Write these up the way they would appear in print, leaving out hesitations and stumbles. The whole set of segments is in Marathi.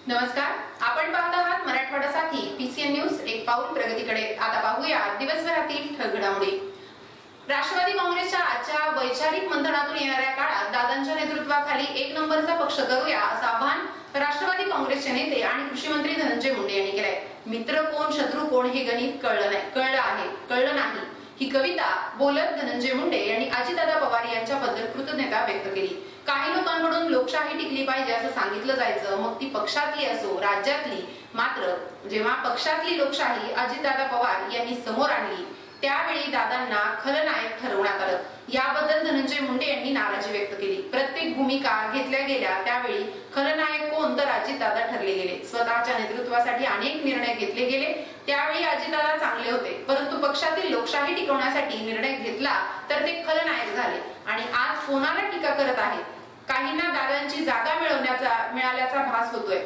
नमस्कार, आपण पाहत आहात मराठवाडासाठी पीसीएन न्यूज एक पाऊल प्रगतीकडे। आता पाहूया दिवसभरातील ठळक घडामोडी। राष्ट्रवादी काँग्रेसच्या आजच्या वैचारिक मंथनातून येणाऱ्या काळात दादांच्या नेतृत्वाखाली एक नंबरचा पक्ष करूया असं आवाहन राष्ट्रवादी काँग्रेसचे नेते आणि कृषी मंत्री धनंजय मुंडे यांनी केलंय। मित्र कोण शत्रू कोण हे गणित कळलं नाही ही कविता बोलत धनंजय मुंडे यांनी अजितदादा पवार यांच्याबद्दल कृतज्ञता व्यक्त केली। काही लोकांकडून लोकशाही टिकली पाहिजे असं सांगितलं जायचं, मग ती पक्षातली असो राज्यातली। मात्र जेव्हा पक्षातली लोकशाही अजितदादा पवार यांनी समोर आणली त्यावेळी दादांना खलनायक ठरवण्यात आलं। याबद्दल धनंजय मुंडे यांनी नाराजी व्यक्त केली। प्रत्येक भूमिका घेतल्या गेल्या त्यावेळी खलनायक कोण तर अजितदादा ठरले गेले। स्वतःच्या नेतृत्वासाठी अनेक निर्णय घेतले गेले, त्यावेळी अजितदादा चांगले होते, परंतु पक्षातील लोकशाही टिकवण्यासाठी निर्णय घेतला तर ते खलनायक झाले आणि आज कोणाला टीका करत आहेत। काहींना दादांची जागा मिळाल्याचा भास होतोय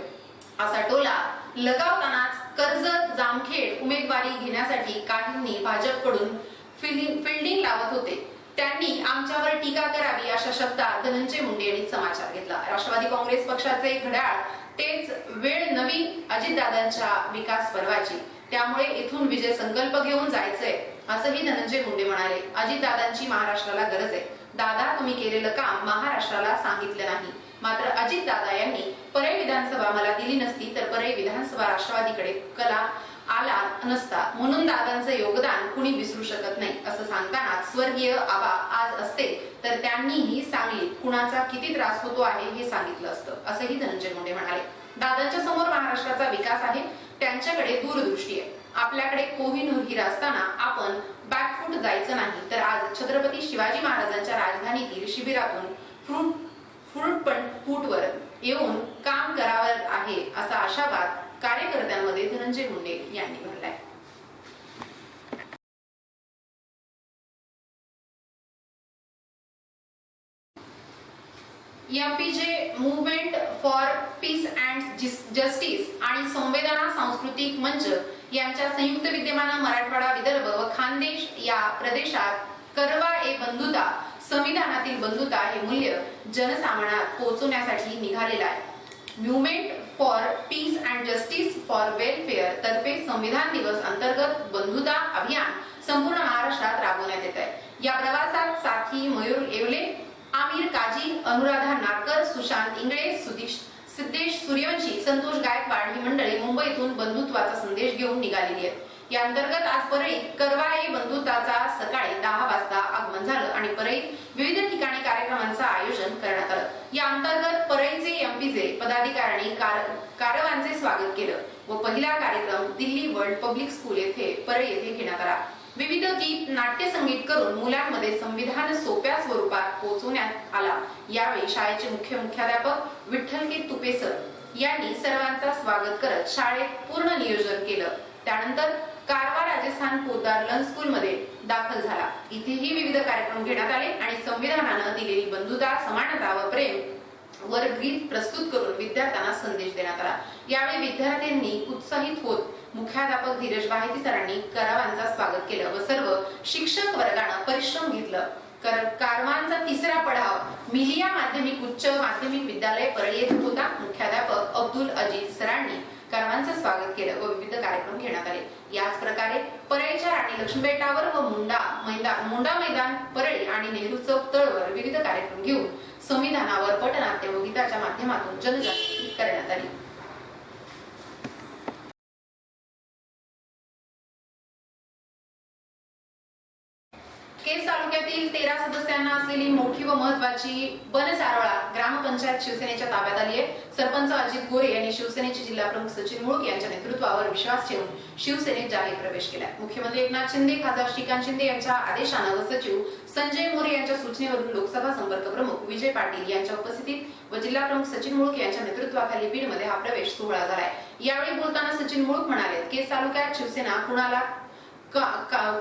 असा टोला लगावतानाच कर्जत जामखेड उमेदवारी घेण्यासाठी काहींनी भाजपकडून फिल्डिंग लावत होते, त्यांनी आमच्यावर टीका करावी अशा शब्दात धनंजय मुंडे यांनी समाचार घेतला। राष्ट्रवादी काँग्रेस पक्षाचे घड्याळ तेच वेळ नवी अजितदादांच्या विकास पर्वाची, त्यामुळे इथून विजय संकल्प घेऊन जायचंय असंही धनंजय मुंडे म्हणाले। अजितदादांची महाराष्ट्राला गरज आहे। दादा तुम्ही केलेलं काम महाराष्ट्राला सांगितलं नाही, मात्र अजितदादा यांनी परळी विधानसभा मला दिली नसती तर परळी विधानसभा राष्ट्रवादीकडे कला आला नसता, म्हणून दादांचं योगदान कुणी विसरू शकत नाही असं सांगताना स्वर्गीय आबा आज असते तर त्यांनीही सांगलीत कुणाचा किती त्रास होतो आहे हे सांगितलं असतं असंही धनंजय मुंडे म्हणाले। दादांच्या समोर महाराष्ट्राचा विकास आहे, त्यांच्याकडे दूरदृष्टी आहे। आपल्याकडे कोहिनूर हिरा असताना आपण बॅकफूट जायचं नाही तर आज छत्रपती शिवाजी महाराजांच्या राजधानीतील शिबिरातून फूटवर येऊन काम करावं आहे असा आशावाद कार्यकर्त्यांमध्ये धनंजय मुंडे यांनी भरलाय। MPJ movement for peace and justice आणि संवेदना सांस्कृतिक मंच यांच्या संयुक्त विद्यमानं मराठवाडा, विदर्भ व खानदेश या प्रदेशात करवा ए बंधुता, संविधानातील बंधुता हे मूल्य जनसामान्यात पोहोचवण्यासाठी निघालेला आहे। Movement for peace and justice for welfare तर्फे संविधान दिवस अंतर्गत बंधुता अभियान संपूर्ण महाराष्ट्रात राबवण्यात येत आहे। या प्रवासात साथी मयूर येवले, आमिर काजी, अनुराधा नारकर, सुशांत इंगळे, सिद्धेश सूर्यवंशी, संतोष गायकवाड ही मंडळी मुंबईतून बंधुत्वाचा संदेश घेऊन निघालेली आहेत। या अंतर्गत आज परळीत करवा ए बंधुताचा सकाळी 10 वाजता आगमन झालं आणि परळीत विविध ठिकाणी कार्यक्रमांचं आयोजन करण्यात आलं। या अंतर्गत परळीचे एमपीजे पदाधिकाऱ्यांनी कारवांचे स्वागत केलं व पहिला कार्यक्रम दिल्ली वर्ल्ड पब्लिक स्कूल येथे परळी येथे घेण्यात आला। विविध गीत नाट्य संगीत करून मुलांमध्ये संविधान सोप्या स्वरूपात पोहोचवण्यात आला। यावेळी शाळेचे मुख्याध्यापक विठ्ठल के तुपे सर यांनी सर्वांचा स्वागत करत शाळेत पूर्ण नियोजन केलं। त्यानंतर कारवा राजस्थान पोद्दार लर्न स्कूल मध्ये दाखल झाला। इथेही विविध कार्यक्रम घेण्यात आले आणि संविधानानं दिलेली बंधुता, समानता व प्रेम वर गीत प्रस्तुत करून विद्यार्थ्यांना संदेश देण्यात आला। यावेळी विद्यार्थ्यांनी उत्साहित होत मुख्याध्यापक धीरज बाहेती सरांनी कारवांचा स्वागत केलं व सर्व शिक्षक वर्गानं परिश्रम घेतलं। कारवांचा तिसरा पडाव मिलिया माध्यमिक उच्च माध्यमिक विद्यालय परळी येथे होता। मुख्याध्यापक अब्दुल अजीज सरांनी कारवांचं स्वागत केलं व विविध कार्यक्रम घेण्यात आले। याच प्रकारे परळीच्या राणी लक्ष्मीबाई टावर व मुंडा मैदान परळी आणि नेहरू चौक तळवर विविध कार्यक्रम घेऊन संविधानावर पटनाट्य व गीताच्या माध्यमातून जनजागृती करण्यात आली। केज तालुक्यातील 13 सदस्यांना असलेली मोठी व महत्वाची बनसारोळा ग्रामपंचायत शिवसेनेच्या ताब्यात आली आहे। सरपंच अजित गोरे यांनी शिवसेनेचे जिल्हा प्रमुख सचिन मुळक यांच्या नेतृत्वावर विश्वास ठेवून शिवसेनेत जाहीर प्रवेश केला। मुख्यमंत्री एकनाथ शिंदे, खासदार श्रीकांत शिंदे यांच्या आदेशानं व सचिव संजय मोरे यांच्या सूचनेवरून लोकसभा संपर्क प्रमुख विजय पाटील यांच्या उपस्थितीत व जिल्हा प्रमुख सचिन मुळक यांच्या नेतृत्वाखाली बीडमध्ये हा प्रवेश सोहळा झालाय। यावेळी बोलताना सचिन मुळक म्हणाले, केज तालुक्यात शिवसेना कुणाला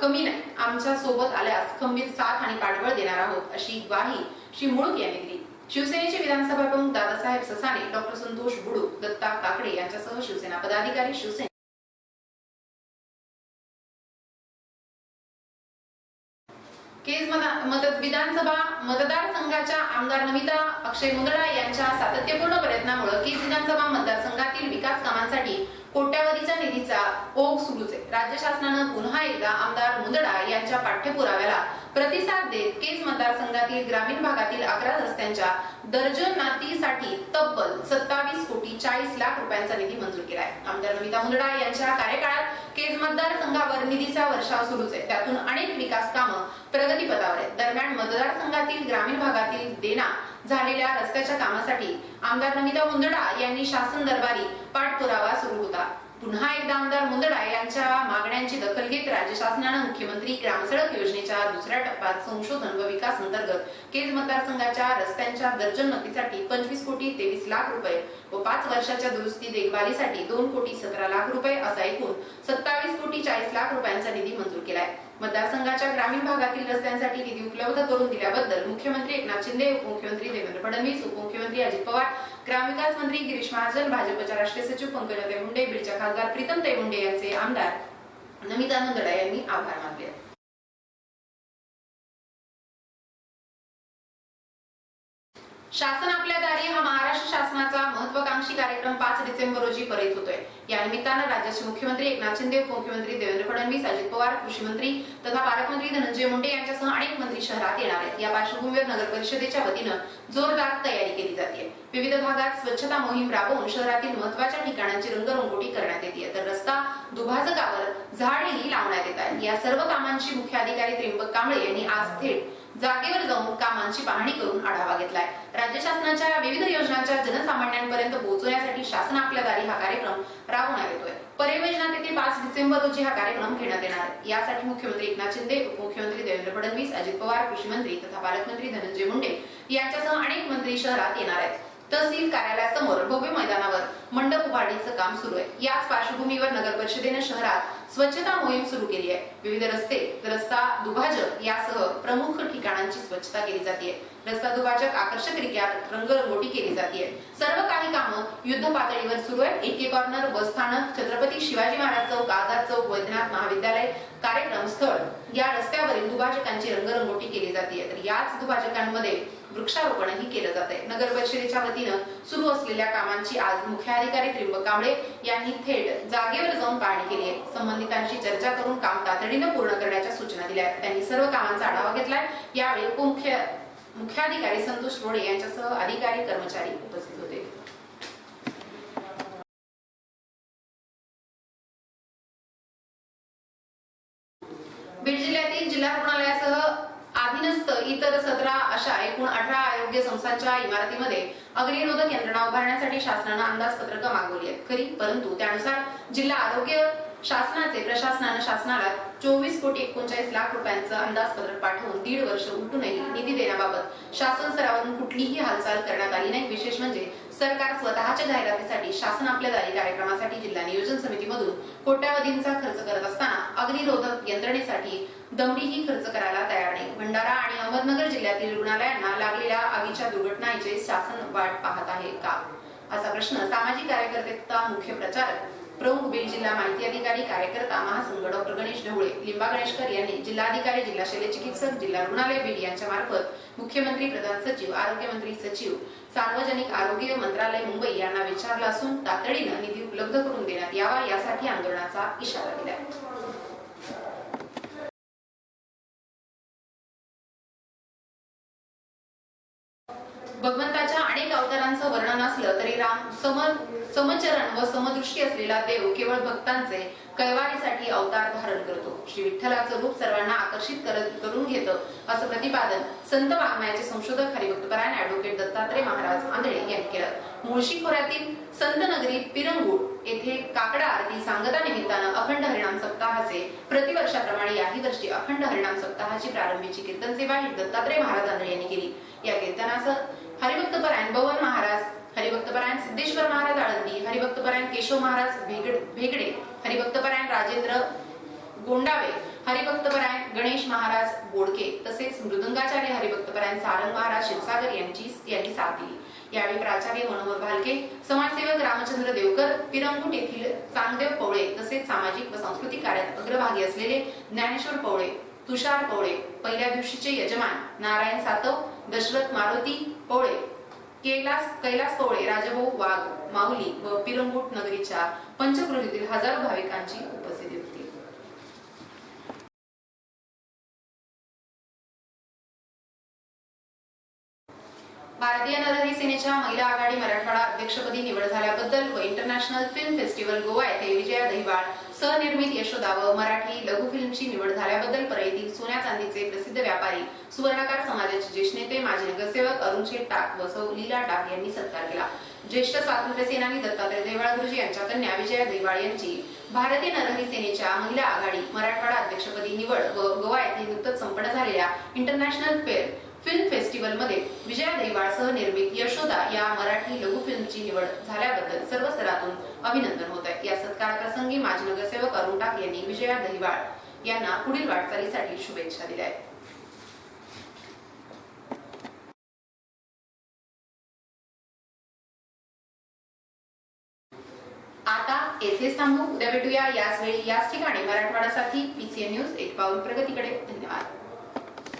कमी नाही, आमच्या सोबत आल्यास खंबीर साथ आणि पाठबळ देणार आहोत अशी ग्वाही श्री मुळक यांनी दिली। शिवसेनेचे विधानसभा प्रमुख दादासाहेब ससाने, डॉक्टर संतोष बुडूक, दत्ता काकडे यांच्यासह शिवसेना पदाधिकारी शिवसेना केज विधानसभा मतदारसंघाच्या आमदार नमिता अक्षय मुंदडा यांच्या सातत्यपूर्ण प्रयत्नामुळे केज विधानसभा मतदारसंघातील विकास कामांसाठी कोट्यावधीच्या निधीचा ओघ सुरूच आहे. राज्य शासनानं पुन्हा एकदा आमदार मुंदडा यांच्या पाठ्यपुराव्याला प्रतिसाद देत केज मतदारसंघातील ग्रामीण भागातील 11 रस्त्यांच्या दर्जनातीसाठी तब्बल 27 कोटी 40 लाख रुपयांचा निधी मंजूर केला आहे. आमदार नमिता मुंदडा यांच्या कार्यकाळात केज मतदारसंघावर निधीचा वर्षाव सुरूच आहे. त्यातून अनेक विकास कामं प्रगतीपथावर आहेत. दरम्यान मतदारसंघातील ग्रामीण भागातील देना झालेल्या रस्त्याच्या कामासाठी आमदार नमिता मुंदडा यांनी शासन दरबारी पाठपुरावा सुरू होता. पुन्हा एकदा आमदार मुंदडा यांच्या मागण्यांची दखल घेत राज्य शासनानं मुख्यमंत्री ग्रामसडक योजनेच्या दुसऱ्या टप्प्यात संशोधन व विकास अंतर्गत केज मतदारसंघाच्या रस्त्यांच्या दर्जनोतीसाठी 25 कोटी 23 लाख रुपये व 5 वर्षाच्या दुरुस्ती देखभालीसाठी 2 कोटी 17 लाख रुपये असा एकूण 27 कोटी 40 लाख रुपयांचा निधी मंजूर केलाय. मतदारसंघाच्या ग्रामीण भागातील रस्त्यांसाठी निधी उपलब्ध करून दिल्याबद्दल मुख्यमंत्री एकनाथ शिंदे, उपमुख्यमंत्री देवेंद्र फडणवीस, उपमुख्यमंत्री अजित पवार, ग्रामविकास मंत्री गिरीश महाजन, भाजपच्या राष्ट्रीय सचिव पंकजा मुंडे, बीडच्या खासदार प्रीतम मुंडे यांचे आमदार नमिता मुंदडा यांनी आभार मानले. शासन आपल्या दारी हा महाराष्ट्र शासनाचा महत्वाकांक्षी कार्यक्रम 5 डिसेंबर रोजी परित होतोय. या निमित्तानं राज्याचे मुख्यमंत्री एकनाथ शिंदे, उपमुख्यमंत्री देवेंद्र फडणवीस, अजित पवार, कृषी मंत्री तथा पालकमंत्री धनंजय मुंडे यांच्यासह अनेक मंत्री शहरात येणार आहेत. या पार्श्वभूमीवर नगर परिषदेच्या वतीनं जोरदार तयारी केली जाते. विविध भागात स्वच्छता मोहीम राबवून शहरातील महत्त्वाच्या ठिकाणांची रंगरंगोटी करण्यात येते, तर रस्ता दुभाजकावर झाडेही लावण्यात येतात. या सर्व कामांची मुख्याधिकारी त्र्यंबक कांबळे यांनी आज थेट जागेवर जाऊन कामांची पाहणी करून आढावा घेतलाय. राज्य शासनाच्या विविध योजनांच्या जनसामान्यांपर्यंत पोहोचवण्यासाठी शासन आपल्या दारी हा कार्यक्रम राबवण्यात येतोय. पर्यवेक्षणात येथे 5 डिसेंबर रोजी हा कार्यक्रम घेण्यात येणार आहे. यासाठी मुख्यमंत्री एकनाथ शिंदे, उपमुख्यमंत्री देवेंद्र फडणवीस, अजित पवार, कृषी मंत्री तथा पालकमंत्री धनंजय मुंडे यांच्यासह अनेक मंत्री शहरात येणार आहेत. तहसील कार्यालयासमोर भव्य मैदानावर मंडप उभारणीचं काम सुरू आहे. याच पार्श्वभूमीवर नगर परिषदेने शहरात स्वच्छता मोहीम सुरू केली आहे. विविध रस्ते, रस्ता दुभाजक यासह प्रमुख ठिकाणांची स्वच्छता केली जाते. रस्ता दुभाजक आकर्षकरित्या रंगरंगोटी केली जाते. सर्व काही कामं युद्ध पातळीवर सुरू आहे. एके कॉर्नर, बस स्थानक, छत्रपती शिवाजी महाराज चौक, आझाद चौक, वैद्यनाथ महाविद्यालय, कार्यक्रम स्थळ या रस्त्यावरील दुभाजकांची रंगरंगोटी केली जाते. तर याच दुभाजकांमध्ये वृक्षारोपणही केलं जाते. नगर परिषदेच्या वतीनं सुरू असलेल्या कामांची आज मुख्याधिकारी त्र्यंबक कांबळे यांनी थेट जागेवर जाऊन पाहणी केली आहे. संबंधितांशी चर्चा करून काम तातडीनं पूर्ण करण्याच्या सूचना दिल्या आहेत. त्यांनी सर्व कामांचा आढावा घेतलाय. यावेळी मुख्याधिकारी संतोष रोडे यांच्यासह अधिकारी कर्मचारी उपस्थित होते. बीड जिल्ह्यातील जिल्हा रुग्णालयासह अधीनस्थ इतर 17 अशा एकूण 18 आरोग्य संस्थांच्या इमारतीमध्ये अग्निरोधक यंत्रणा उभारण्यासाठी शासनानं अंदाजपत्रक मागवली आहेत खरी, परंतु त्यानुसार जिल्हा आरोग्य प्रशासनानं शासनाला 24 कोटी 39 लाख रुपयांचं अंदाजपत्रक पाठवून 1.5 वर्ष उलटूनही निधी देण्याबाबत शासन स्तरावरून कुठलीही हालचाल करण्यात आली नाही. विशेष म्हणजे सरकार स्वतःच्या जाहिरातीसाठी शासन आपल्या दारी कार्यक्रमासाठी जिल्हा नियोजन समितीमधून कोट्यावधींचा खर्च करत असताना अग्निरोधक यंत्रणेसाठी दमडीही खर्च करायला तयार नाही. भंडारा आणि अहमदनगर जिल्ह्यातील रुग्णालयांना लागलेल्या आगीच्या दुर्घटनांचे शासन वाट पाहत आहे का, असा प्रश्न सामाजिक कार्यकर्ते तथा मुख्य प्रचारक प्रमुख बीड जिल्हा माहिती अधिकारी कार्यकर्ता महासंघ डॉक्टर गणेश ढवळे, लिंबा गणेशकर यांनी जिल्हाधिकारी, जिल्हा शल्यचिकित्सक, जिल्हा रुग्णालय बीड यांच्या मार्फत मुख्यमंत्री, प्रधान सचिव, आरोग्यमंत्री सचिव, सार्वजनिक आरोग्य मंत्रालय मुंबई यांना विचारलं असून तातडीनं निधी उपलब्ध करून देण्यात यावा यासाठी आंदोलनाचा इशारा दिला. भगवंताच्या अनेक अवतारांचं वर्णन असलं तरी राम समचरण व समदृष्टी असलेला देव केवळ भक्तांचे कैवारीसाठी अवतार धारण करतो. श्री विठ्ठलाचं रूप सर्वांना आकर्षित करून घेतं असं प्रतिपादन संत वाङ्मयाचे संशोधक हरिभक्तपरायण ॲडव्होकेट दत्तात्रय महाराज आंधळे यांनी केलं. मुळशी खोऱ्यातील संत नगरी पिरंगुळ येथे काकडा आरती सांगता निमित्तानं अखंड हरिनाम सप्ताहाचे प्रतिवर्षाप्रमाणे याही वर्षी अखंड हरिनाम सप्ताहाची प्रारंभीची कीर्तन सेवा ही दत्तात्रय महाराज आंधळे यांनी केली. या कीर्तनासह हरिभक्तपरायण बवन महाराज, हरिभक्तपरायण सिद्धेश्वर महाराज आळंदी, हरिभक्तपरायण केशव महाराज भेगडे, हरिभक्तपरायण राजेंद्र गोंडावे, हरिभक्तपरायण गणेश महाराज बोडके तसेच मृदंगाचार्य हरिभक्तपरायण सारंग महाराज क्षीरसागर यांनी साथ दिली. यावेळी प्राचार्य मनोहर भालके, समाजसेवक रामचंद्र देवकर, पिरंगुट येथील चांगदेव पवळे तसेच सामाजिक व सांस्कृतिक कार्यात अग्रभागी असलेले ज्ञानेश्वर पवळे, तुषार पवळे, पहिल्या दिवशीचे यजमान नारायण सातव, दशरथ मारुती पवळे, कैलास पवळे, राजाभाऊ वाघ, माऊली व पिरंगुट नगरीच्या पंचक्रोशीतील हजारो भाविकांची उपस्थिती होती. भारतीय नरहरी सेनेच्या महिला आघाडी मराठवाडा अध्यक्षपदी निवड झाल्याबद्दल व इंटरनॅशनल फिल्म फेस्टिवल गोवा येथे विजया दहिवाळ सहनिर्मित यशोदा व मराठी लघु फिल्मची निवड झाल्याबद्दल परळीतील सोन्या चांदीचे प्रसिद्ध व्यापारी सुवर्णकार समाजाचे ज्येष्ठ नेते माजी नगरसेवक अरुण शेठ टाक व सौ लीला टाक यांनी सत्कार केला. ज्येष्ठ स्वातंत्र्य सेनानी दत्तात्रय दहिवाळ गुरुजी यांच्या कन्या विजया दहिवाळ यांची भारतीय नरहरी सेनेच्या महिला आघाडी मराठवाडा अध्यक्षपदी निवड व गोवा येथे नुकतंच संपन्न झालेल्या इंटरनॅशनल फिल्म फेस्टिवल मध्ये विजया दहिवाळ सहनिर्मित यशोदा या मराठी लघु फिल्मची निवड झाल्याबद्दल सर्व स्तरातून अभिनंदन होत आहे. या सत्काराप्रसंगी माजी नगरसेवक अरुण टाक यांनी विजया दहिवाळ यांना पुढील वाटचालीसाठी शुभेच्छा दिल्या आहेत. आता येथेच थांबू. उद्या भेटूया याच वेळी याच ठिकाणी. मराठवाडासाठी PCN न्यूज एक पाऊल प्रगतीकडे. धन्यवाद.